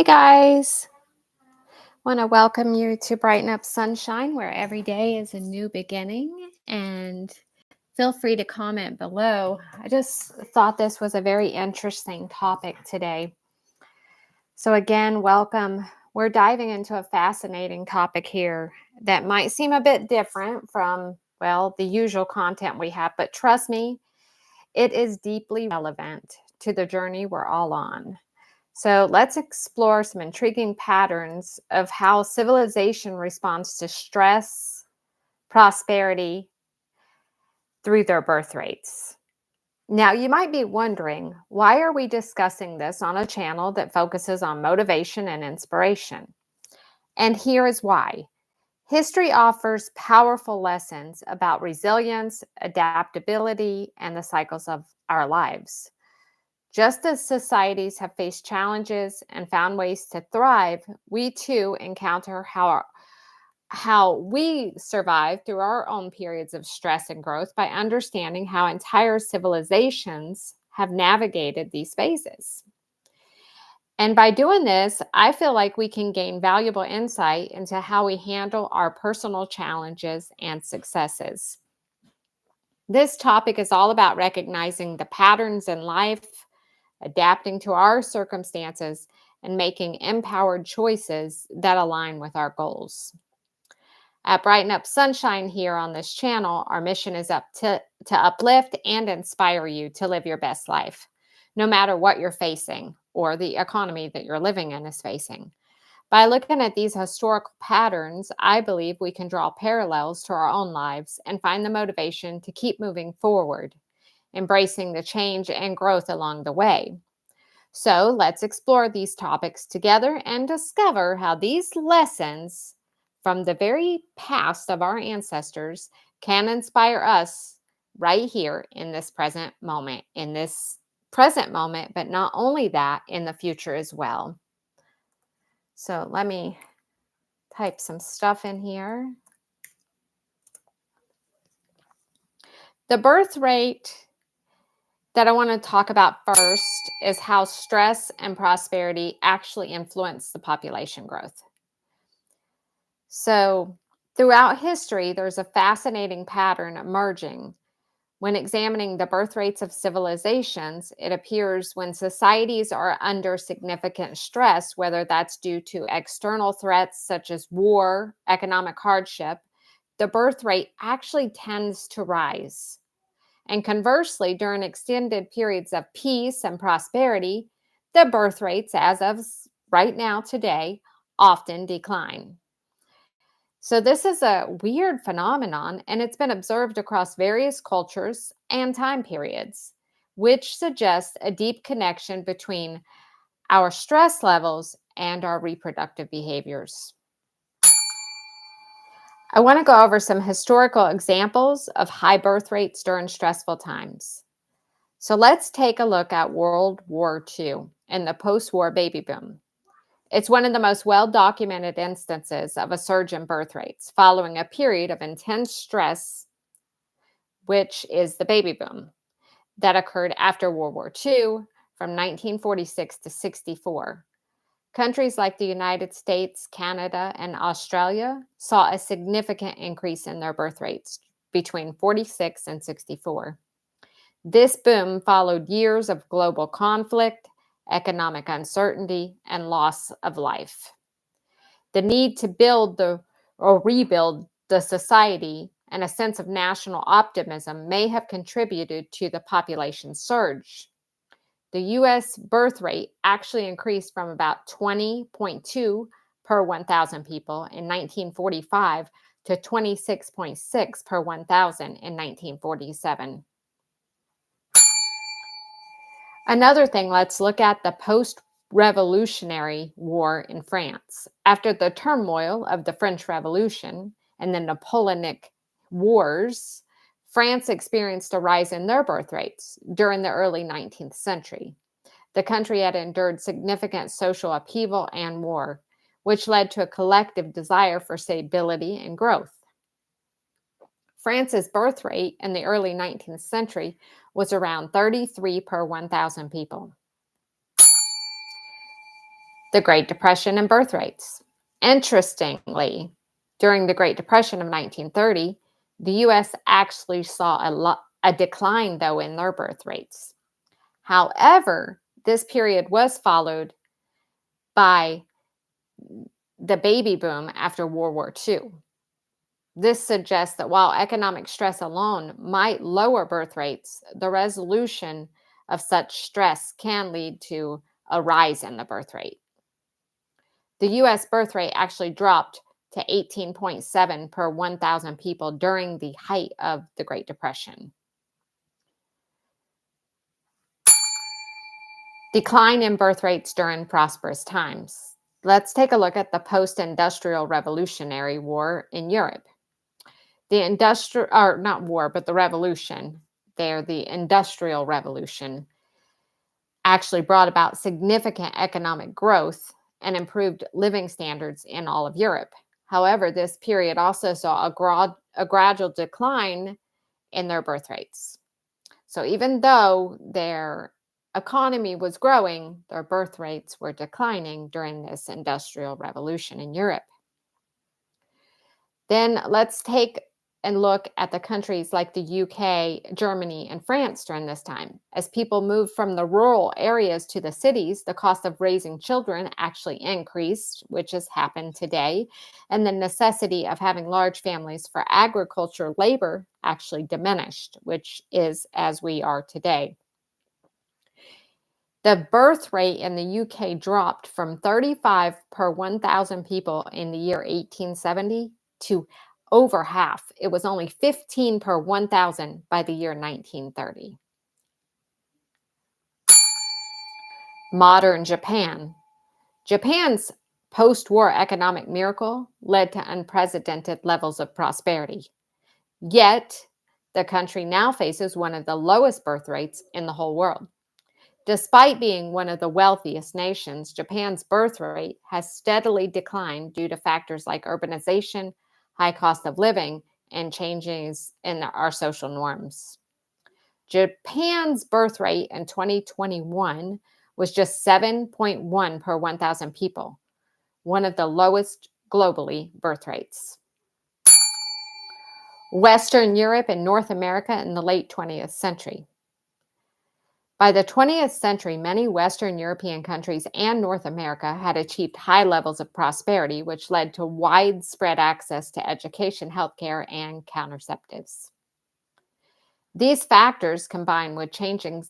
Hey guys, want to welcome you to Brighten-Up-Sunshine, where every day is a new beginning. And feel free to comment below. I just thought this was a very interesting topic today. So, again, welcome. We're diving into a fascinating topic here that might seem a bit different from, well, the usual content we have, but trust me, it is deeply relevant to the journey we're all on. So let's explore some intriguing patterns of how civilization responds to stress, prosperity through their birth rates. Now, you might be wondering, why are we discussing this on a channel that focuses on motivation and inspiration? And here is why. History offers powerful lessons about resilience, adaptability, and the cycles of our lives. Just as societies have faced challenges and found ways to thrive, we too encounter how we survive through our own periods of stress and growth by understanding how entire civilizations have navigated these phases. And by doing this, I feel like we can gain valuable insight into how we handle our personal challenges and successes. This topic is all about recognizing the patterns in life, adapting to our circumstances, and making empowered choices that align with our goals. At Brighten Up Sunshine here on this channel, our mission is to uplift and inspire you to live your best life, no matter what you're facing or the economy that you're living in is facing. By looking at these historical patterns, I believe we can draw parallels to our own lives and find the motivation to keep moving forward, embracing the change and growth along the way. So let's explore these topics together and discover how these lessons from the very past of our ancestors can inspire us right here in this present moment, but not only that, in the future as well. So let me type some stuff in here. The birth rate that I want to talk about first is how stress and prosperity actually influence the population growth. So, throughout history, there's a fascinating pattern emerging. When examining the birth rates of civilizations, it appears when societies are under significant stress, whether that's due to external threats such as war, economic hardship, the birth rate actually tends to rise. And conversely, during extended periods of peace and prosperity, the birth rates, as of right now today, often decline. So, this is a weird phenomenon, and it's been observed across various cultures and time periods, which suggests a deep connection between our stress levels and our reproductive behaviors. I want to go over some historical examples of high birth rates during stressful times. So let's take a look at World War II and the post-war baby boom. It's one of the most well-documented instances of a surge in birth rates following a period of intense stress, which is the baby boom, that occurred after World War II from 1946 to 64. Countries like the United States, Canada, and Australia saw a significant increase in their birth rates between 46 and 64. This boom followed years of global conflict, economic uncertainty, and loss of life. The need to rebuild the society and a sense of national optimism may have contributed to the population surge. The U.S. birth rate actually increased from about 20.2 per 1,000 people in 1945 to 26.6 per 1,000 in 1947. Another thing, let's look at the post-Revolutionary War in France. After the turmoil of the French Revolution and the Napoleonic Wars, France experienced a rise in their birth rates during the early 19th century. The country had endured significant social upheaval and war, which led to a collective desire for stability and growth. France's birth rate in the early 19th century was around 33 per 1,000 people. The Great Depression and birth rates. Interestingly, during the Great Depression of 1930, the U.S. actually saw a decline, though, in their birth rates. However, this period was followed by the baby boom after World War II. This suggests that while economic stress alone might lower birth rates, the resolution of such stress can lead to a rise in the birth rate. The US birth rate actually dropped to 18.7 per 1,000 people during the height of the Great Depression. Decline in birth rates during prosperous times. Let's take a look at the post-industrial revolutionary war in Europe. The revolution, the Industrial Revolution, actually brought about significant economic growth and improved living standards in all of Europe. However, this period also saw a gradual decline in their birth rates. So even though their economy was growing, their birth rates were declining during this Industrial Revolution in Europe. Then let's take and look at the countries like the UK, Germany, and France during this time. As people moved from the rural areas to the cities, the cost of raising children actually increased, which has happened today, and the necessity of having large families for agriculture labor actually diminished, which is as we are today. The birth rate in the UK dropped from 35 per 1,000 people in the year 1870 to over half. It was only 15 per 1,000 by the year 1930. Modern Japan. Japan's post-war economic miracle led to unprecedented levels of prosperity. Yet, the country now faces one of the lowest birth rates in the whole world. Despite being one of the wealthiest nations, Japan's birth rate has steadily declined due to factors like urbanization, high cost of living, and changes in our social norms. Japan's birth rate in 2021 was just 7.1 per 1,000 people, one of the lowest globally birth rates. Western Europe and North America in the late 20th century. By the 20th century, many Western European countries and North America had achieved high levels of prosperity, which led to widespread access to education, healthcare, and contraceptives. These factors, combined with changing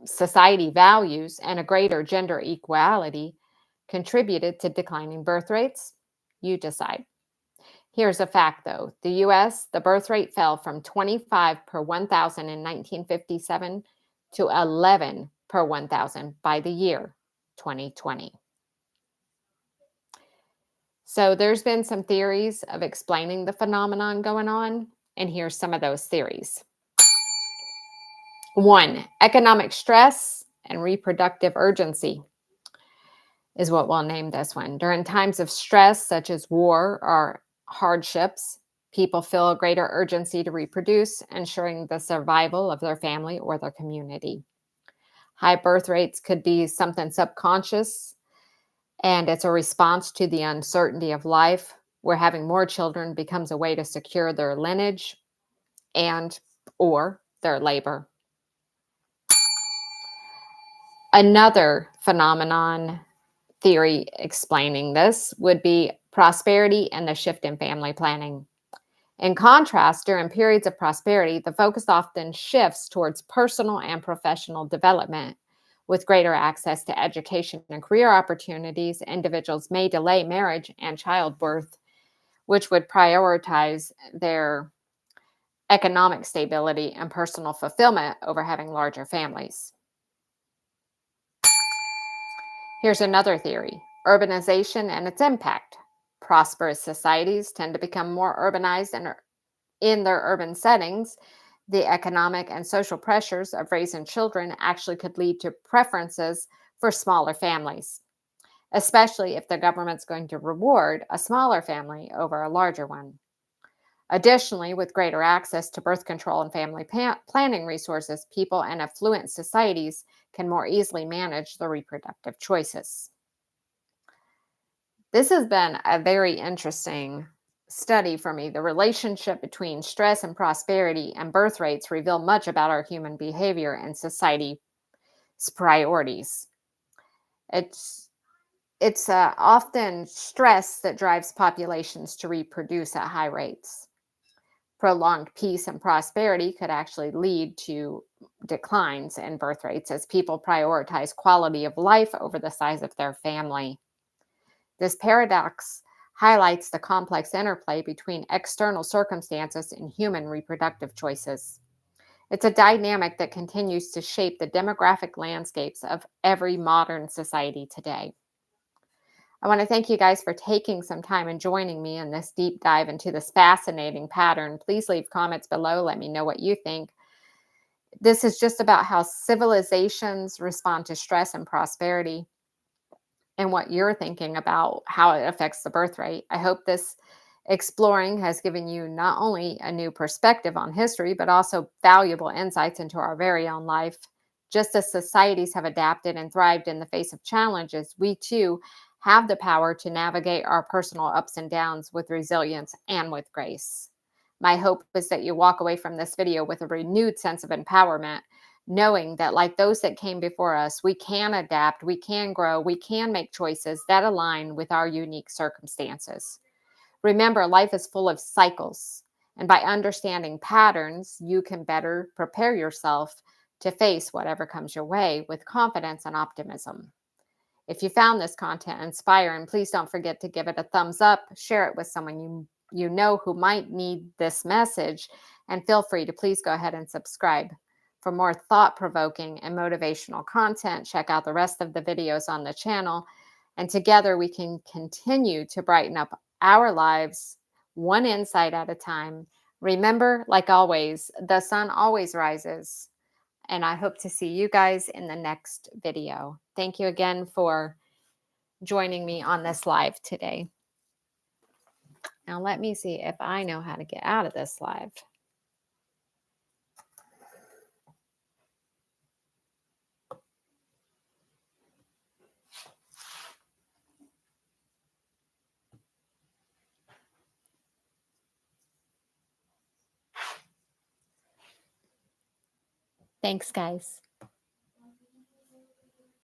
society values and a greater gender equality, contributed to declining birth rates. You decide. Here's a fact, though. The U.S., the birth rate fell from 25 per 1,000 in 1957 to 11 per 1,000 by the year 2020. So there's been some theories of explaining the phenomenon going on, and here's some of those theories. 1, economic stress and reproductive urgency is what we'll name this one. During times of stress, such as war or hardships, people feel a greater urgency to reproduce, ensuring the survival of their family or their community. High birth rates could be something subconscious, and it's a response to the uncertainty of life, where having more children becomes a way to secure their lineage and or their labor. Another phenomenon theory explaining this would be prosperity and the shift in family planning. In contrast, during periods of prosperity, the focus often shifts towards personal and professional development. With greater access to education and career opportunities, individuals may delay marriage and childbirth, which would prioritize their economic stability and personal fulfillment over having larger families. Here's another theory: urbanization and its impact. Prosperous societies tend to become more urbanized, and in their urban settings, the economic and social pressures of raising children actually could lead to preferences for smaller families, especially if the government's going to reward a smaller family over a larger one. Additionally, with greater access to birth control and family planning resources, people in affluent societies can more easily manage their reproductive choices. This has been a very interesting study for me. The relationship between stress and prosperity and birth rates reveal much about our human behavior and society's priorities. It's it's often stress that drives populations to reproduce at high rates. Prolonged peace and prosperity could actually lead to declines in birth rates as people prioritize quality of life over the size of their family. This paradox highlights the complex interplay between external circumstances and human reproductive choices. It's a dynamic that continues to shape the demographic landscapes of every modern society today. I want to thank you guys for taking some time and joining me in this deep dive into this fascinating pattern. Please leave comments below. Let me know what you think. This is just about how civilizations respond to stress and prosperity and what you're thinking about how it affects the birth rate. I hope this exploring has given you not only a new perspective on history, but also valuable insights into our very own life. Just as societies have adapted and thrived in the face of challenges, we too have the power to navigate our personal ups and downs with resilience and with grace. My hope is that you walk away from this video with a renewed sense of empowerment, knowing that, like those that came before us, we can adapt, we can grow, we can make choices that align with our unique circumstances. Remember, life is full of cycles, and by understanding patterns, you can better prepare yourself to face whatever comes your way with confidence and optimism. If you found this content inspiring, please don't forget to give it a thumbs up, share it with someone you know who might need this message, and feel free to please go ahead and subscribe. For more thought-provoking and motivational content, check out the rest of the videos on the channel, and together we can continue to brighten up our lives one insight at a time. Remember, like always, the sun always rises, and I hope to see you guys in the next video. Thank you again for joining me on this live today. Now let me see if I know how to get out of this live. Thanks, guys.